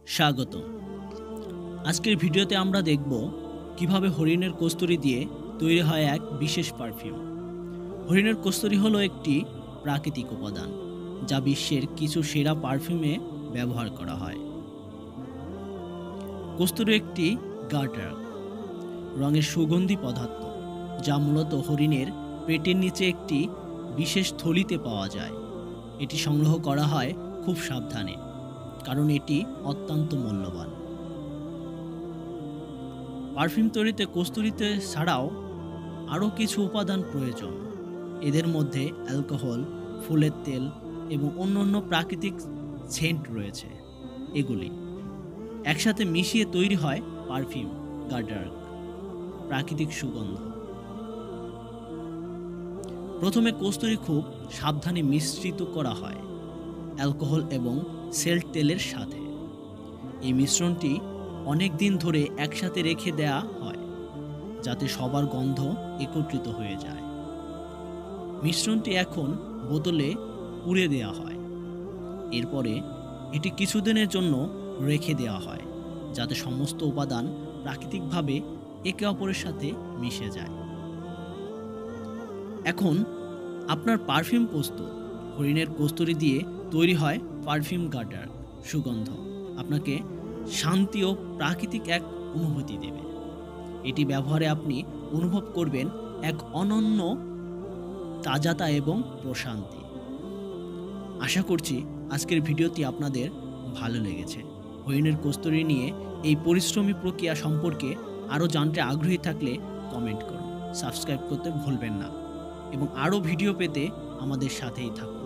স্বাগতম। আজকের ভিডিওতে আমরা দেখব কিভাবে হরিণের কস্তুরী দিয়ে তৈরি হয় এক বিশেষ পারফিউম। হরিণের কস্তুরী হলো একটি প্রাকৃতিক উপাদান যা বিশ্বের কিছু সেরা পারফিউমে ব্যবহার করা হয়। কস্তুরী একটি গার্টার রঙের সুগন্ধি পদার্থ যা মূলত হরিণের পেটের নিচে একটি বিশেষ থলিতে পাওয়া যায়। এটি সংগ্রহ করা হয় খুব সাবধানে, কারণ এটি অত্যন্ত মূল্যবান। পারফিউম তৈরিতে কস্তুরীতে ছাড়াও আরও কিছু উপাদান প্রয়োজন। এদের মধ্যে অ্যালকোহল, ফুলের তেল এবং অন্যান্য প্রাকৃতিক সেন্ট রয়েছে। এগুলি একসাথে মিশিয়ে তৈরি হয় পারফিউম গার্ডার, প্রাকৃতিক সুগন্ধ। প্রথমে কস্তুরী খুব সাবধানে মিশ্রিত করা হয় অ্যালকোহল এবং সেল্ট তেলের সাথে। এই মিশ্রণটি অনেক দিন ধরে একসাথে রেখে দেয়া হয় যাতে সবার গন্ধ একত্রিত হয়ে যায়। মিশ্রণটি এখন বোতলে পুরে দেওয়া হয়। এরপরে এটি কিছুদিনের জন্য রেখে দেওয়া হয় যাতে সমস্ত উপাদান প্রাকৃতিকভাবে একে অপরের সাথে মিশে যায়। এখন আপনার পারফিউম প্রস্তুত। হরিণের কস্তুরী দিয়ে তৈরি হয় পারফিউম গার্ডার সুগন্ধ আপনাকে শান্তি ও প্রাকৃতিক এক অনুভূতি দেবে। এটি ব্যবহারে আপনি অনুভব করবেন এক অনন্য তাজাতা এবং প্রশান্তি। আশা করছি আজকের ভিডিওটি আপনাদের ভালো লেগেছে। হরিণের কস্তুরী নিয়ে এই পরিশ্রমী প্রক্রিয়া সম্পর্কে আরও জানতে আগ্রহী থাকলে কমেন্ট করুন, সাবস্ক্রাইব করতে ভুলবেন না এবং আরও ভিডিও পেতে আমাদের সাথেই থাকুন।